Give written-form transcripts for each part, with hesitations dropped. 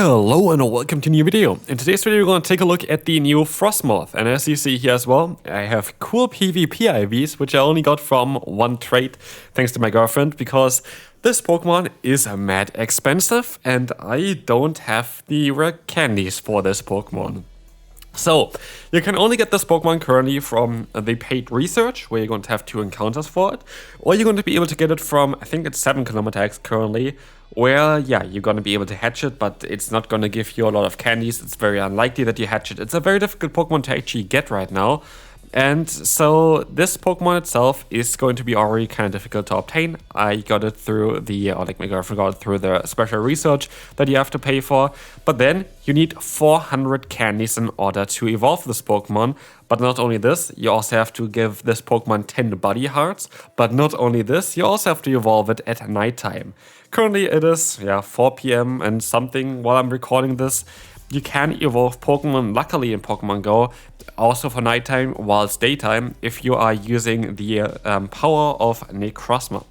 Hello and welcome to a new video. In today's video we're going to take a look at the new Frosmoth, and as you see here as well, I have cool PvP IVs which I only got from one trade thanks to my girlfriend, because this Pokemon is mad expensive and I don't have the rare candies for this Pokemon. So, you can only get this Pokemon currently from the paid research, where you're going to have 2 encounters for it, or you're going to be able to get it from, I think it's 7 kilometers currently, where, yeah, you're going to be able to hatch it, but it's not going to give you a lot of candies. It's very unlikely that you hatch it. It's a very difficult Pokemon to actually get right now. And so this Pokemon itself is going to be already kind of difficult to obtain. I got it through the, or like my girlfriend got it through the special research that you have to pay for. But then you need 400 candies in order to evolve this Pokemon. But not only this, you also have to give this Pokemon 10 body hearts. But not only this, you also have to evolve it at nighttime. Currently it is, 4 PM and something while I'm recording this. You can evolve Pokemon, luckily in Pokemon Go, also for nighttime while it's daytime, if you are using the power of Necrozma.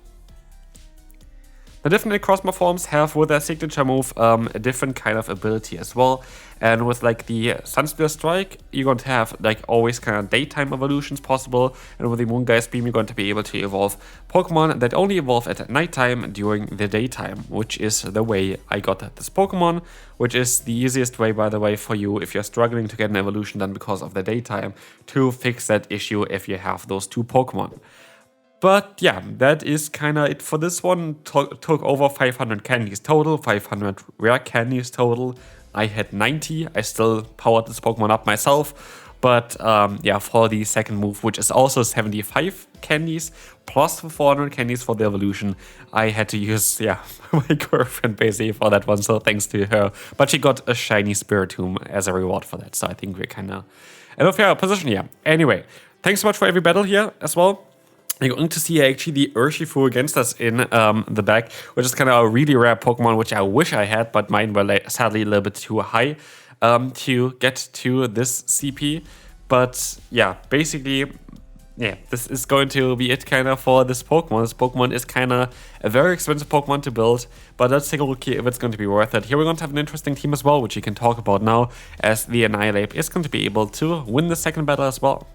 The different Necrozma forms have with their signature move a different kind of ability as well. And with like the Sunspear Strike, you're going to have like always kind of daytime evolutions possible. And with the Moongeist Beam, you're going to be able to evolve Pokemon that only evolve at nighttime during the daytime, which is the way I got this Pokemon, which is the easiest way, by the way, for you if you're struggling to get an evolution done because of the daytime, to fix that issue if you have those 2 Pokemon. But yeah, that is kind of it for this one. Took over 500 candies total, 500 rare candies total. I had 90. I still powered this Pokemon up myself. But yeah, for the second move, which is also 75 candies, plus 400 candies for the evolution, I had to use, my girlfriend basically for that one, so thanks to her. But she got a shiny Spiritomb as a reward for that, so I think we're kind of in a fair position here. Anyway, thanks so much for every battle here as well. You're going to see actually the Urshifu against us in the back, which is kind of a really rare Pokemon, which I wish I had, but mine were sadly a little bit too high to get to this CP. But yeah, basically, this is going to be it kind of for this Pokemon. This Pokemon is kind of a very expensive Pokemon to build, but let's take a look here if it's going to be worth it. Here we're going to have an interesting team as well, which you can talk about now, as the Annihilape is going to be able to win the second battle as well.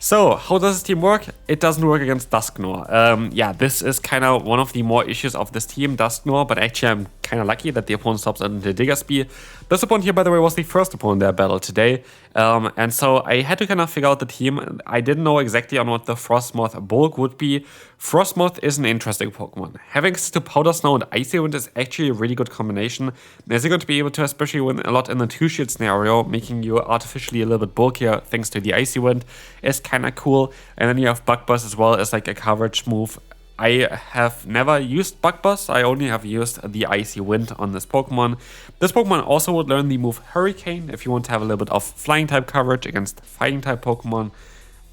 So, how does this team work? It doesn't work against Dusknoir. This is kind of one of the more issues of this team, Dusknoir, but actually I'm kind of lucky that the opponent stops at the Diggersby. This opponent here, by the way, was the first opponent that I battled today, and so I had to kind of figure out the team. I didn't know exactly on what the Frosmoth bulk would be. Frosmoth is an interesting Pokemon. Having access to Powder Snow and Icy Wind is actually a really good combination, as you're going to be able to especially win a lot in the 2-shield scenario, making you artificially a little bit bulkier thanks to the Icy Wind is kind of cool. And then you have Bug Buzz as well as like a coverage move. I have never used Bug Buzz, I only have used the Icy Wind on this Pokemon. This Pokemon also would learn the move Hurricane if you want to have a little bit of flying type coverage against fighting type Pokemon.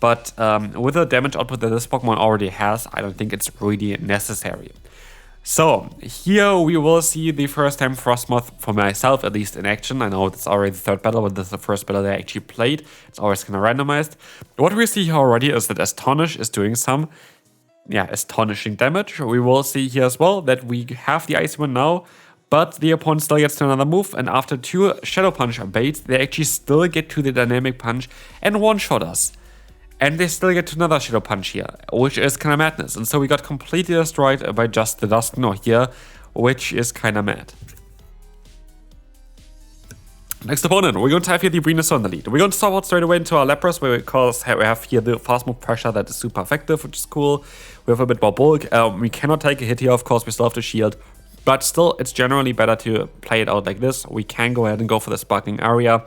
But with the damage output that this Pokemon already has, I don't think it's really necessary. So, here we will see the first time Frosmoth, for myself at least, in action. I know it's already the 3rd battle, but this is the first battle that I actually played. It's always kind of randomized. What we see here already is that Astonish is doing some astonishing damage. We will see here as well that we have the Icy Wind now, but the opponent still gets to another move, and after 2 Shadow Punch baits, they actually still get to the Dynamic Punch and one-shot us. And they still get to another Shadow Punch here, which is kind of madness. And so we got completely destroyed by just the Dusknoir here, which is kind of mad. Next opponent, we're going to have here the Venusaur in the lead. We're going to start out straight away into our Lapras, because we have here the fast move pressure that is super effective, which is cool. We have a bit more bulk. We cannot take a hit here, of course, we still have the shield. But still, it's generally better to play it out like this. We can go ahead and go for the Sparkling Area.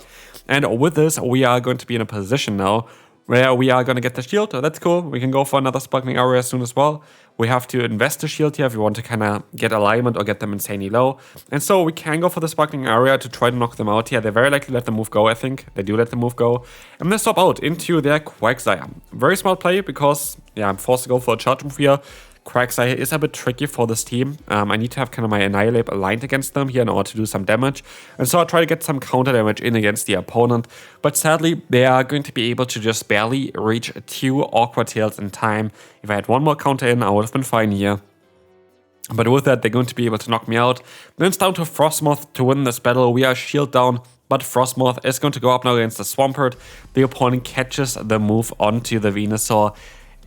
And with this, we are going to be in a position now where we are going to get the shield. That's cool. We can go for another Sparkling Area soon as well. We have to invest the shield here if we want to kind of get alignment or get them insanely low. And so we can go for the Sparkling Area to try to knock them out here. They very likely let the move go, I think. They do let the move go. And they swap out into their Quagsire. Very smart play because, I'm forced to go for a charge move here. Quagsire is a bit tricky for this team. I need to have kind of my Annihilape aligned against them here in order to do some damage. And so I'll try to get some counter damage in against the opponent. But sadly, they are going to be able to just barely reach 2 Awkward Tails in time. If I had one more counter in, I would have been fine here. But with that, they're going to be able to knock me out. Then it's down to Frosmoth to win this battle. We are shield down, but Frosmoth is going to go up now against the Swampert. The opponent catches the move onto the Venusaur.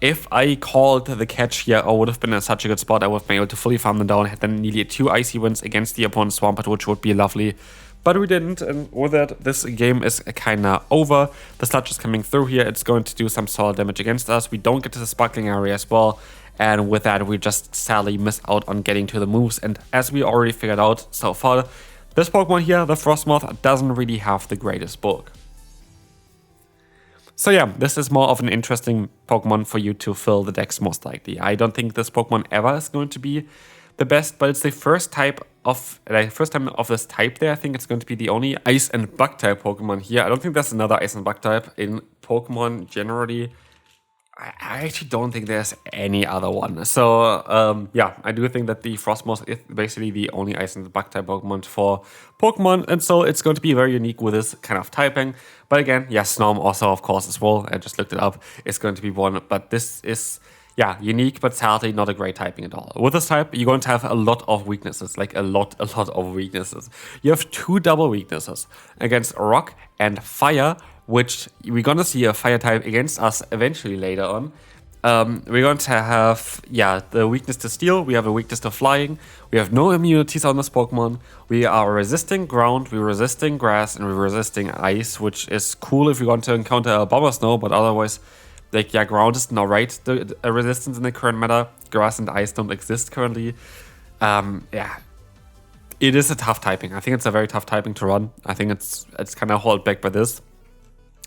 If I called the catch here, I would have been in such a good spot. I would have been able to fully farm them down, had then nearly 2 icy wins against the opponent's Swampert, which would be lovely. But we didn't, and with that, this game is kinda over. The Sludge is coming through here. It's going to do some solid damage against us. We don't get to the Sparkling area as well. And with that, we just sadly miss out on getting to the moves. And as we already figured out so far, this Pokemon here, the Frosmoth, doesn't really have the greatest bulk. So yeah, this is more of an interesting Pokemon for you to fill the decks most likely. I don't think this Pokemon ever is going to be the best, but it's the first time of this type there. I think it's going to be the only Ice and Bug type Pokemon here. I don't think there's another Ice and Bug type in Pokemon generally. I actually don't think there's any other one. So yeah, I do think that the Frosmoth is basically the only Ice and Bug type Pokemon for Pokemon, and so it's going to be very unique with this kind of typing. But again, yeah, Snom also of course as well. I just looked it up. It's going to be one, but this is unique, but sadly not a great typing at all. With this type, you're going to have a lot of weaknesses, like a lot of weaknesses. You have 2 double weaknesses against Rock and Fire, which we're going to see a Fire type against us eventually later on. We're going to have, the weakness to Steel, we have a weakness to Flying, we have no immunities on this Pokemon, we are resisting Ground, we're resisting Grass, and we're resisting Ice, which is cool if you want to encounter a Bomber Snow, but otherwise, Ground is not right, the resistance in the current meta, Grass and Ice don't exist currently. It is a tough typing. I think it's a very tough typing to run. I think it's kind of held back by this.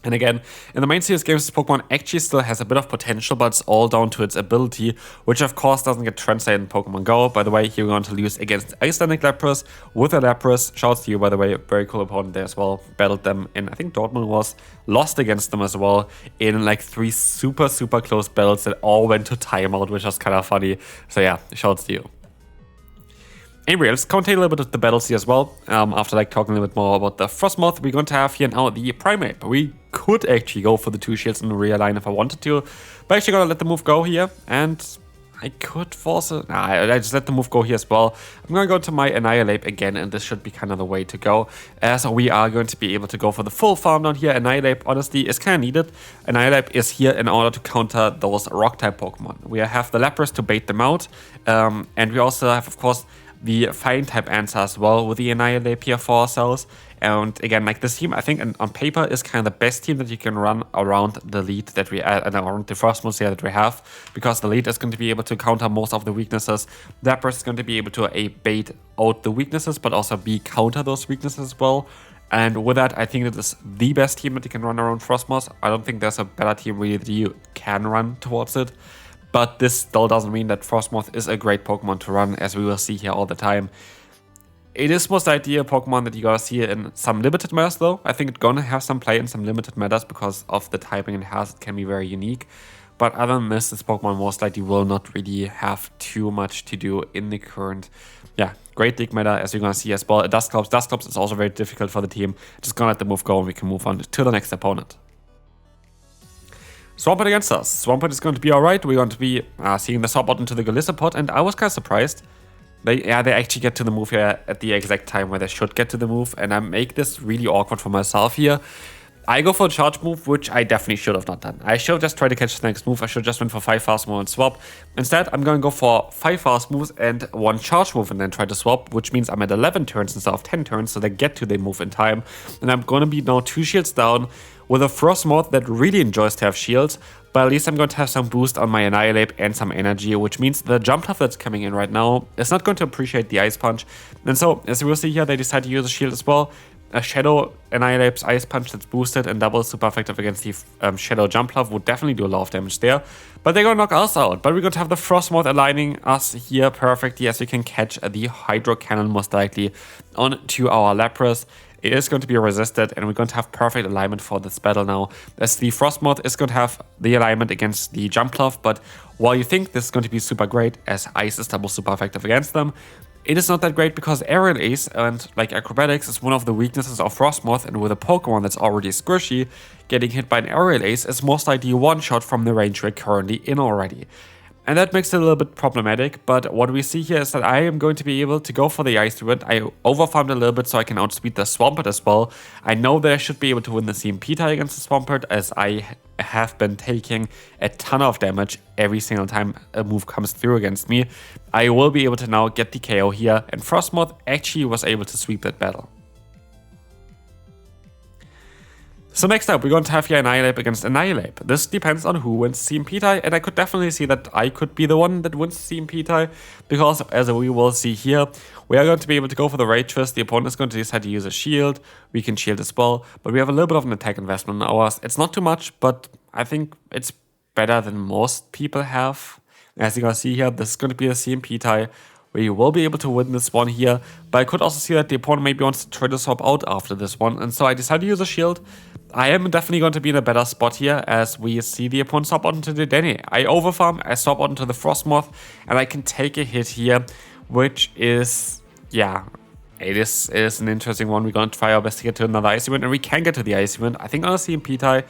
And again, in the main series games, this Pokemon actually still has a bit of potential, but it's all down to its ability, which of course doesn't get translated in Pokemon Go. By the way, here we're going to lose against Icelandic Lapras with a Lapras. Shouts to you, by the way, very cool opponent there as well. Battled them in, I think Dortmund was, lost against them as well in like 3 super close battles that all went to timeout, which was kind of funny. So yeah, shouts to you. Anyway, let's commentate a little bit of the battles here as well. After talking a little bit more about the Frosmoth, we're going to have here now the Primeape. We could actually go for the 2 shields and realign if I wanted to, but actually gonna let the move go here, and I could force it. Nah, I just let the move go here as well. I'm gonna go to my Annihilate again, and this should be kind of the way to go. So we are going to be able to go for the full farm down here. Annihilate, honestly, is kind of needed. Annihilate is here in order to counter those Rock-type Pokemon. We have the Lapras to bait them out, and we also have, of course, the Fine type answer as well with the Annihilate here for ourselves. And again, this team, I think on paper is kind of the best team that you can run around the lead that we and around the Frosmoth here that we have, because the lead is going to be able to counter most of the weaknesses. Lapras is going to be able to bait out the weaknesses, but also counter those weaknesses as well. And with that, I think that is the best team that you can run around Frosmoth. I don't think there's a better team really that you can run towards it. But this still doesn't mean that Frosmoth is a great Pokemon to run, as we will see here all the time. It is most likely a Pokemon that you gotta see in some limited metas though. I think it's gonna have some play in some limited metas because of the typing it has. It can be very unique. But other than this Pokemon most likely will not really have too much to do in the current, Great League meta, as you're gonna see as well. Dusclops is also very difficult for the team. Just gonna let the move go and we can move on to the next opponent. Swampert against us. Swampert is going to be alright. We're going to be seeing the swap out into the Golisopod, and I was kind of surprised. They actually get to the move here at the exact time where they should get to the move, and I make this really awkward for myself here. I go for a charge move, which I definitely should have not done. I should have just tried to catch the next move. I should have just went for 5 fast moves and swap. Instead, I'm going to go for 5 fast moves and 1 charge move and then try to swap, which means I'm at 11 turns instead of 10 turns, so they get to the move in time. And I'm going to be now 2 shields down with a Frosmoth that really enjoys to have shields, but at least I'm going to have some boost on my Annihilate and some energy, which means the jump tough that's coming in right now is not going to appreciate the Ice Punch. And so, as you will see here, they decide to use a shield as well. A Shadow Annihilate's Ice Punch that's boosted and double super effective against the Shadow Jump Love would definitely do a lot of damage there. But they're going to knock us out. But we're going to have the Frosmoth aligning us here perfectly, as we can catch the Hydro Cannon most likely onto our Lapras. It is going to be resisted, and we're going to have perfect alignment for this battle now, as the Frosmoth is going to have the alignment against the Jump Love. But while you think this is going to be super great, as Ice is double super effective against them, it is not that great because Aerial Ace and Acrobatics is one of the weaknesses of Frosmoth, and with a Pokemon that's already squishy, getting hit by an Aerial Ace is most likely one shot from the range we're currently in already. And that makes it a little bit problematic, but what we see here is that I am going to be able to go for the Icy Wind. I overfarmed a little bit so I can outspeed the Swampert as well. I know that I should be able to win the CMP tie against the Swampert, as I have been taking a ton of damage every single time a move comes through against me. I will be able to now get the KO here, and Frosmoth actually was able to sweep that battle. So next up, we're going to have here Annihilape against Annihilape. This depends on who wins CMP tie, and I could definitely see that I could be the one that wins CMP tie, because as we will see here, we are going to be able to go for the Rage Twist. The opponent is going to decide to use a shield. We can shield as well, but we have a little bit of an attack investment on ours. It's not too much, but I think it's better than most people have. As you can see here, this is going to be a CMP tie, where you will be able to win this one here, but I could also see that the opponent maybe wants to try to swap out after this one, and so I decided to use a shield. I am definitely going to be in a better spot here, as we see the opponent swap onto the Dedenne. I overfarm, I swap onto the Frosmoth, and I can take a hit here, which is, yeah, it is an interesting one. We're going to try our best to get to another Icy Wind, and we can get to the Icy Wind, I think on a CMP tie,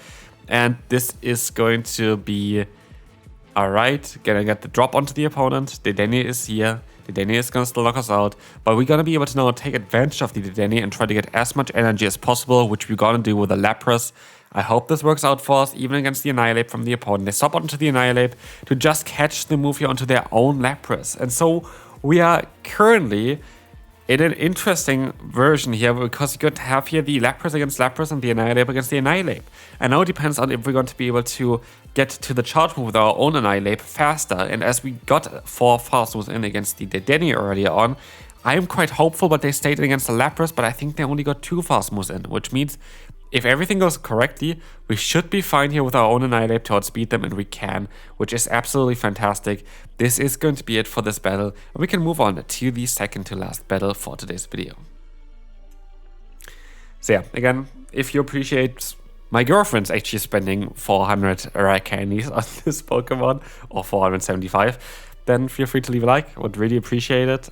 and this is going to be alright. Gonna get the drop onto the opponent. Dedenne is here. Dedenne is gonna still knock us out, but we're gonna be able to now take advantage of the Dedenne and try to get as much energy as possible, which we're gonna do with the Lapras. I hope this works out for us, even against the Annihilape from the opponent. They swap onto the Annihilape to just catch the move here onto their own Lapras. And so we are currently in an interesting version here, because you could have here the Lapras against Lapras and the Annihilape against the Annihilape. And now it depends on if we're going to be able to get to the charge move with our own Annihilape faster. And as we got 4 fast moves in against the Dedenne earlier on, I am quite hopeful, but they stayed against the Lapras, but I think they only got 2 fast moves in, which means if everything goes correctly, we should be fine here with our own Annihilape to outspeed them, and we can, which is absolutely fantastic. This is going to be it for this battle, and we can move on to the second to last battle for today's video. So yeah, again, if you appreciate my girlfriend's actually spending 400 rare candies on this Pokemon, or 475, then feel free to leave a like. I would really appreciate it.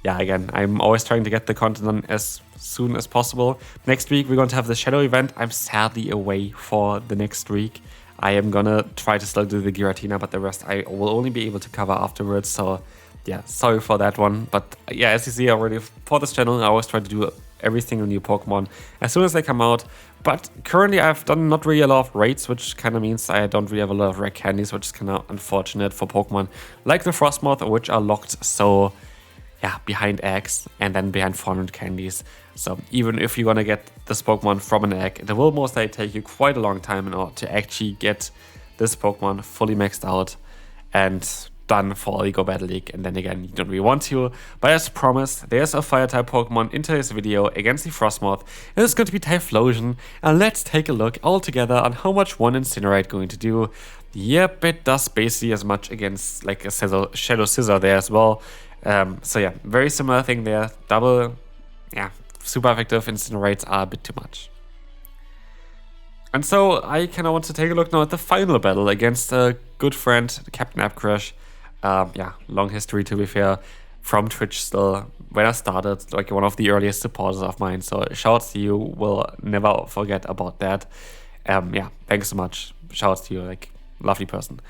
Yeah, again, I'm always trying to get the content on as soon as possible. Next week, we're going to have the Shadow event. I'm sadly away for the next week. I am gonna try to still do the Giratina, but the rest I will only be able to cover afterwards. So yeah, sorry for that one. But yeah, as you see already, for this channel, I always try to do every single new Pokemon as soon as they come out. But currently, I've done not really a lot of raids, which kind of means I don't really have a lot of rare candies, which is kind of unfortunate for Pokemon like the Frosmoth, which are locked so yeah, behind eggs and then behind 400 candies. So even if you're gonna get this Pokemon from an egg, it will most likely take you quite a long time in order to actually get this Pokemon fully maxed out and done for LilyKatchum GO Battle League. And then again, you don't really want to. But as promised, there's a Fire-type Pokemon in today's video against the Frosmoth, and it's going to be Typhlosion. And let's take a look all together on how much one Incinerate going to do. Yep, it does basically as much against like a Shadow Scissor there as well. So yeah, very similar thing there. Double, yeah, super effective. Incinerates are a bit too much. And so I kind of want to take a look now at the final battle against a good friend, Captain Abcrush. Yeah, long history to be fair, from Twitch still. When I started, like one of the earliest supporters of mine. So shouts to you, will never forget about that. Yeah, thanks so much. Shouts to you, like lovely person.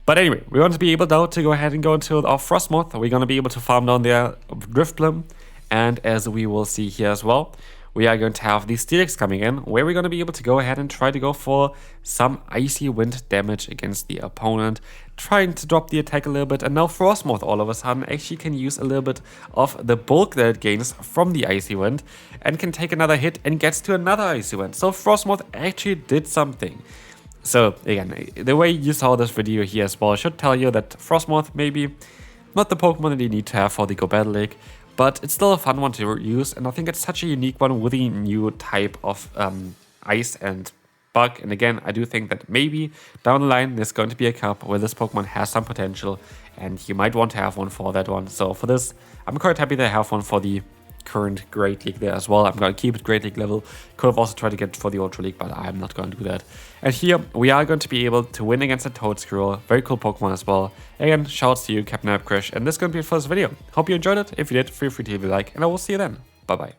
But anyway, we're going to be able now to go ahead and go into our Frosmoth. We're going to be able to farm down their Drifblim. And as we will see here as well, we are going to have the Steelix coming in, where we're going to be able to go ahead and try to go for some Icy Wind damage against the opponent, trying to drop the attack a little bit. And now Frosmoth all of a sudden actually can use a little bit of the bulk that it gains from the Icy Wind and can take another hit and gets to another Icy Wind. So Frosmoth actually did something. So again, the way you saw this video here as well should tell you that Frosmoth maybe not the Pokemon that you need to have for the GO Battle League, but it's still a fun one to use, and I think it's such a unique one with the new type of Ice and Bug. And again, I do think that maybe down the line there's going to be a cup where this Pokemon has some potential, and you might want to have one for that one. So for this, I'm quite happy to have one for the current Great League there as well. I'm going to keep it Great League level. Could have also tried to get it for the Ultra League, but I'm not going to do that. And here we are going to be able to win against a Toedscruel. Very cool Pokemon as well. Again, shouts to you, Captain Abcrush, and this is going to be it for this video. Hope you enjoyed it. If you did, feel free to leave a like, and I will see you then. Bye bye.